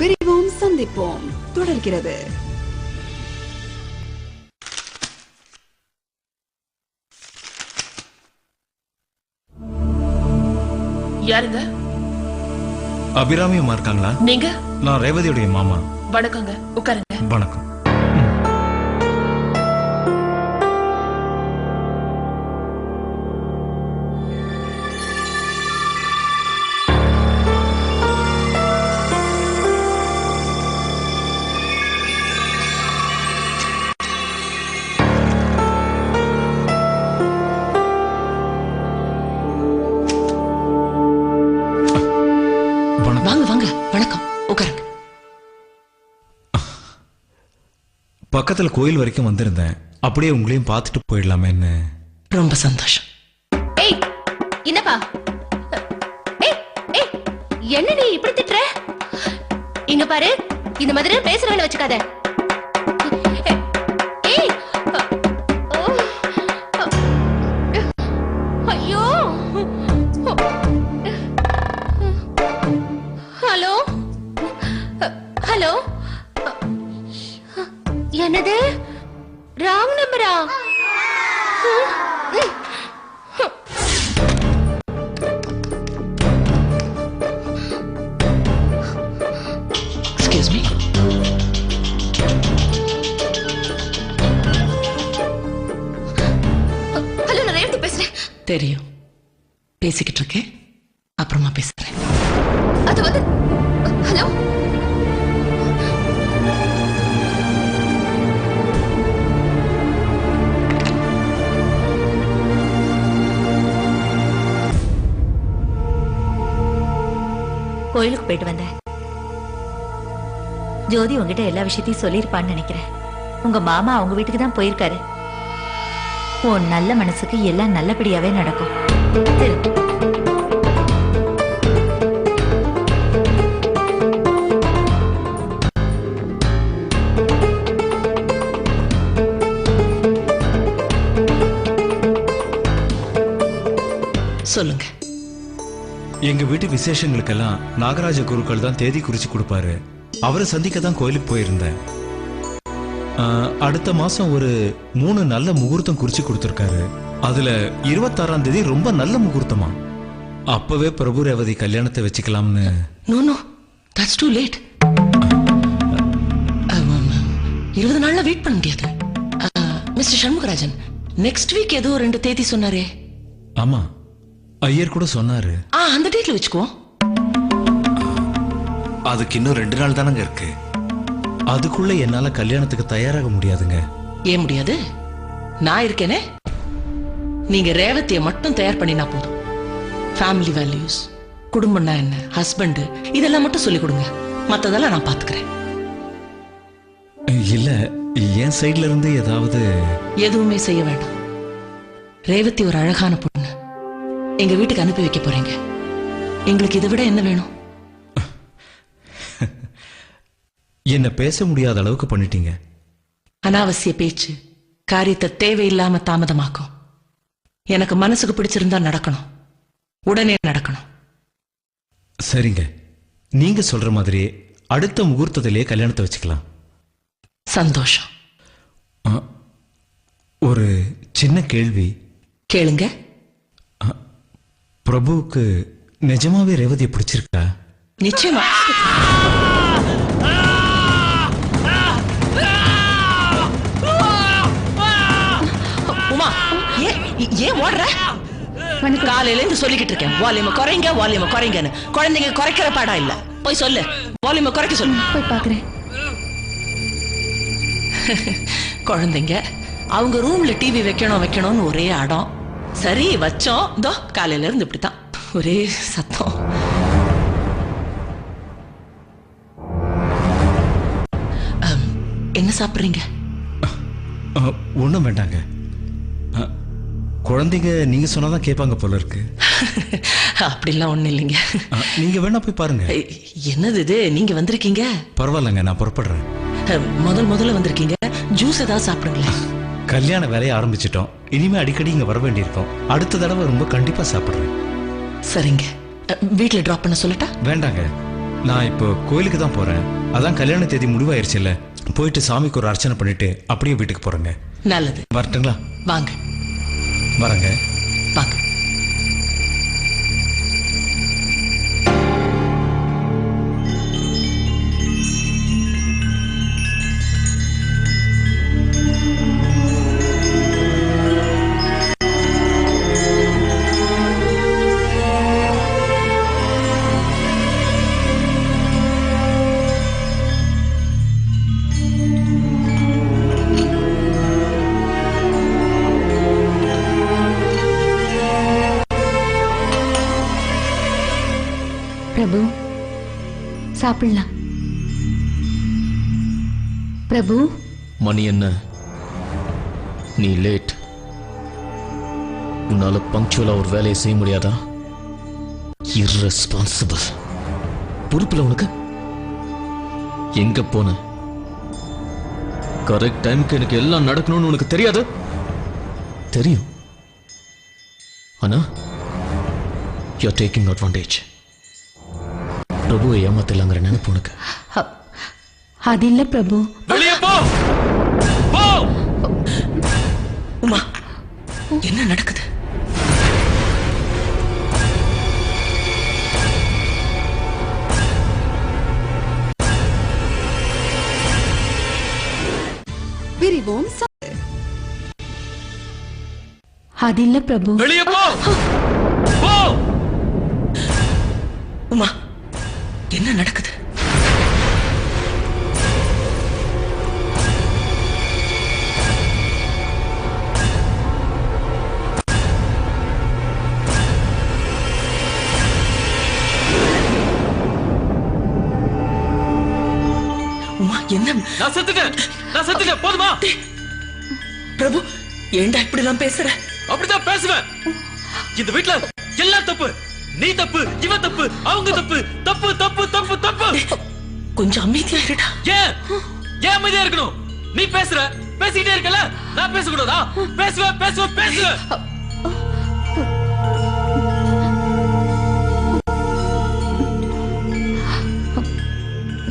பிரிவோம் சந்திப்போம் தொடர்கிறது. யாருங்க? அபிராமி அம்மா இருக்காங்களா? நீங்க? நான் ரேவதியுடைய மாமா. வணக்கங்க, உட்காருங்க. வணக்கம். வாங்க வாங்க, வணக்கம், உட்காருங்க. பக்கத்துல கோயில் வரைக்கும் வந்திருந்தேன், அப்படியே உங்களையும் பார்த்துட்டு போயிடலாமேன்னு. ரொம்ப சந்தோஷம். ஏய் என்னப்பா? ஏய் ஏய் என்ன நீ இப்படி திட்டுற? இங்க பாரு, இந்த மாதிரி பேசுறவன வச்சுக்காத. ஏய் ஐயோ. ஹலோ ஹலோ, என்னது? ராங் நம்பரா? Excuse me. ஹலோ, நான் ரேவதி பேசுறேன். தெரியும், பேசிக்கிட்டு இருக்கேன், அப்புறமா பேசுறேன். அது வந்து ஹலோ. கோயிலுக்கு போயிட்டு வந்தேன். ஜோதி உங்ககிட்ட எல்லா விஷயத்தையும் சொல்லியிருப்பான்னு நினைக்கிறேன். உங்க மாமா அவங்க வீட்டுக்கு தான் போயிருக்காரு. உன் நல்ல மனசுக்கு எல்லாம் நல்லபடியாவே நடக்கும். சொல்லுங்க. எங்க வீட்டு விசேஷங்களுக்கெல்லாம் நாகராஜ குருக்கள் தான் தேதி குறிச்சு கொடுப்பாரு. அவரை சந்திக்க தான் கோயிலுக்கு போயிருந்தேன். அடுத்த மாசம் ஒரு 3 நல்ல முகூர்த்தம் குறிச்சு கொடுத்திருக்காரு. அதுல 26ஆம் தேதி ரொம்ப நல்ல முகூர்த்தமா. அப்பவே பிரபு ரேவதி கல்யாணத்தை வச்சுக்கலாம்னு. No no, that's too late. 20 நாள்ல வெயிட் பண்ண முடியாது. மிஸ்டர் சண்முகராஜன், நெக்ஸ்ட் வீக் ஏதோ 2 தேதி சொன்னாரே. ஆமா, ஐயர் கூட சொன்னாரு. அந்த டேட்ல வச்சுக்கோ. அதுக்கு இன்னும் 2 நாள் தானங்க இருக்கு. அதுக்குள்ள என்னால கல்யாணத்துக்கு தயாராக முடியாதுங்க. ஏன் முடியாது? நான் இருக்கேனே. நீங்க ரேவதியை மட்டும் தயார் பண்ணினா போதும். ஃபேமிலி வேல்யூஸ், குடும்பம்னா என்ன, ஹஸ்பண்ட், இதெல்லாம் மட்டும் சொல்லிக் கொடுங்க. மத்ததெல்லாம் நான் பாத்துக்கிறேன். இல்ல, என் சைட்ல இருந்து ஏதாவது. எதுவுமே செய்ய வேண்டாம். ரேவதி ஒரு அழகான பொண்ணு. எங்க வீட்டுக்கு அனுப்பி வைக்க போறீங்க. எங்களுக்கு இதை விட என்ன வேணும்? என்ன பேச முடியாத அளவுக்கு பண்ணிட்டீங்க. அனாவசிய பேச்சு காரியத்தை தேவையில்லாம தாமதமாக்கும். எனக்கு மனசுக்கு பிடிச்சிருந்தா நடக்கணும், உடனே நடக்கணும். சரிங்க, நீங்க சொல்ற மாதிரி அடுத்த முகூர்த்தத்திலேயே கல்யாணத்தை வச்சுக்கலாம். சந்தோஷம். ஒரு சின்ன கேள்வி. கேளுங்க. பிரபுவுக்கு நிஜமாவே ரேவதியை பிடிச்சிருக்கா? நிச்சயமா. உமா, ஏன் ஓடுற? காலையில இருந்து சொல்லிக்கிட்டு இருக்கேன், வால்யூம குறைங்க, வால்யூம குறைங்கன்னு. குழந்தைங்க குறைக்கிற பாடா இல்ல. போய் சொல்லு, வால்யூம குறைக்க சொல்லு. போய் பாக்குறேன். குழந்தைங்க அவங்க ரூம்ல டிவி வைக்கணும்னு ஒரே அடம். சரி வச்சோம். இதோ காலையில இருந்து இப்படித்தான் ஒரே சத்தம். என்ன சாப்பிடுறீங்க? ஒண்ணும் வேண்டாங்க. குழந்தைங்க நீங்க சொன்னாதான் கேட்பாங்க போல இருக்கு. அப்படிலாம் ஒண்ணு இல்லைங்க. நீங்க வேணா போய் பாருங்க. என்னது இது, நீங்க வந்திருக்கீங்க? பரவாயில்லங்க, நான் புறப்படுறேன். முதல்ல வந்திருக்கீங்க, ஜூஸ் ஏதாவது சாப்பிடுங்களேன். கல்யாண வேலையை ஆரம்பிச்சிட்டோம். இனிமே அடிக்கடி இங்க வர வேண்டியிருக்கோம். அடுத்த தடவை ரொம்ப கண்டிப்பா சாப்பிடுறேன். சரிங்க, வீட்டுல டிராப் பண்ண சொல்லட்டா? வேண்டாங்க, நான் இப்போ கோயிலுக்கு தான் போறேன். அதான் கல்யாண தேதி முடிவாயிருச்சுல்ல, போயிட்டு சாமிக்கு ஒரு அர்ச்சனை பண்ணிட்டு அப்படியே வீட்டுக்கு போறேங்க. நல்லது. வரட்டுங்களா? வாங்க வரேங்க. வாங்க. பிரபு, சாப்பிடலாம். பிரபு, மணி என்ன? நீ லேட். உன்னால பங்க்சுவலா ஒரு வேலையை செய்ய முடியாதா? இர்ரெஸ்பான்சிபிள். பொறுப்புல உனக்கு? எங்க போன? கரெக்ட் டைமுக்கு எனக்கு எல்லாம் நடக்கணும்னு உனக்கு தெரியாது? தெரியும். ஆனா you're taking advantage. பிரபுவை ஏமாத்தலாங்கிற நினைப்பு உனக்கு. அது இல்ல பிரபு. வெளியே போ. போ. உமா, என்ன நடக்குது? விரிவோம் அது இல்ல பிரபு. வெளியே போ. போ. உமா, என்ன நடக்குது? உமா, என்ன? நான் செத்துட்டேன். போதுமா? பிரபு, ஏண்டா இப்படி எல்லாம் பேசுற? அப்படிதான் பேசுவேன். இந்த வீட்டுல எல்லாம் தப்பு. நீ தப்பு, இவன் தப்பு, அவங்க தப்பு. தப்பு தப்பு தப்பு தப்பு. கொஞ்சம் அமைதியா இருடா. ஏன் அமைதியா இருக்கணும்? நீ பேசிக்கிட்டே இருக்கல, நான் பேசக்கூடாதா? பேசுவேன்.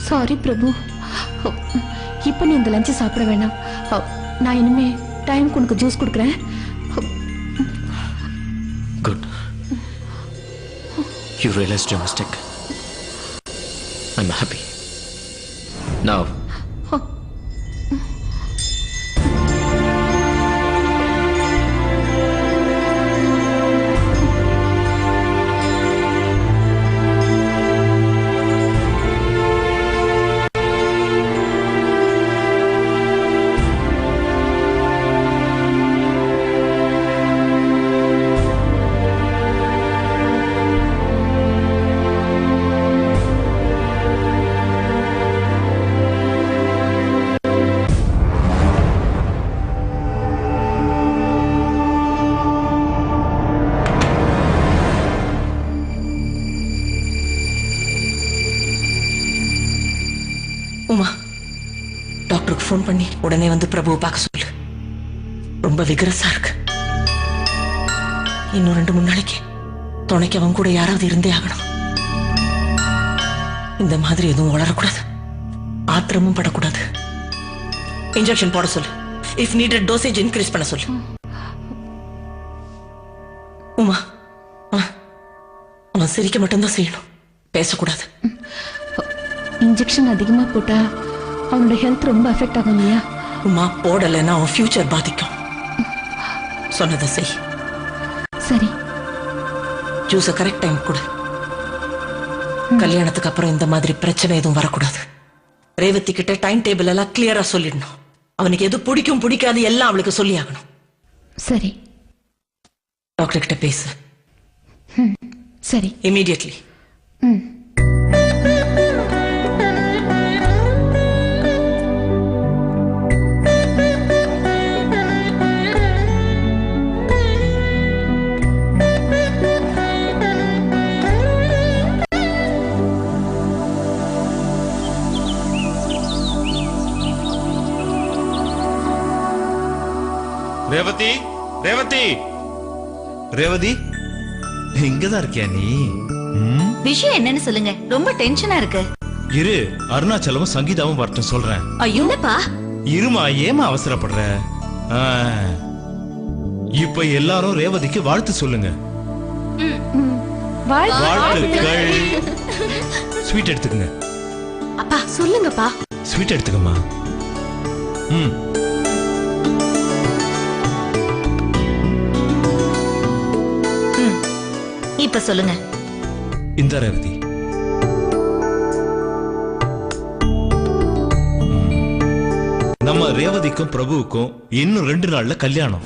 சாரி பிரபு. இப்ப நீ இந்த லஞ்ச் சாப்பிட வேணாம். நான் இனிமே டைம் உனக்கு ஜூஸ் கொடுக்குறேன். Good. You realized your mistake. I'm happy. Now. Uma, டாக்டருக்கு ஃபோன் பண்ணி உடனே வந்து பிரபுவை பார்க்க சொல்லு. ரொம்ப விகரசா இருக்கு. இன்னும் 2-3 நாளைக்கு துணைக்கு அவன் கூட யாராவது இருந்தே ஆகணும். இந்த மாதிரி எதுவும் வளரக்கூடாது, ஆத்திரமும் படக்கூடாது. இன்ஜெக்ஷன் போட சொல்லு. இஃப் நீடட் டோசேஜ் இன்க்ரீஸ் பண்ண சொல்லு. உமா, அவன் சிரிக்க மட்டும்தான் செய்யணும், பேசக்கூடாது. இன்ஜெக்ஷன் அதிகமா போட்டா அவனோட ஹெல்த் ரொம்ப அஃபெக்ட் ஆகும் இல்லையா? உமா, போடலைன்னா அவன் ஃபியூச்சர் பாதிக்கும். சொன்னதை செய். சரி. ஜூஸை கரெக்ட் டைம் கொடு. கல்யாணத்துக்கு அப்புறம் இந்த மாதிரி பிரச்சனை எதுவும் வரக்கூடாது. ரேவதி கிட்ட டைம் டேபிள் எல்லாம் கிளியரா சொல்லிடணும். அவனுக்கு எது பிடிக்கும் பிடிக்காது எல்லாம் அவளுக்கு சொல்லி ஆகணும். சரி. டாக்டர் கிட்ட பேசு. சரி. இமீடியட்லி. ரேவதி, ரேவதி, ரேவதி, இங்கதான் இருக்கியா நீ? விஷயம் என்னன்னு சொல்லுங்க, ரொம்ப டென்ஷனா இருக்கு. இரு, அருணாச்சலமும் சங்கீதாவும் வரட்டும் சொல்றேன். ஐயோ என்னப்பா, இருமா, ஏமா அவசரப்படுற? ஆ, இப்ப எல்லாரும் ரேவதிக்கு வாழ்த்து சொல்லுங்க. வாழ்த்துக்கள். ஸ்வீட் எடுத்துக்கங்க. அப்பா சொல்லுங்கப்பா. ஸ்வீட் எடுத்துக்கம்மா. ம். இப்ப சொல்லுங்க. இந்த ரேவதி, நம்ம ரேவதிக்கும் பிரபுவுக்கும் இன்னும் 2 நாள்ல கல்யாணம்.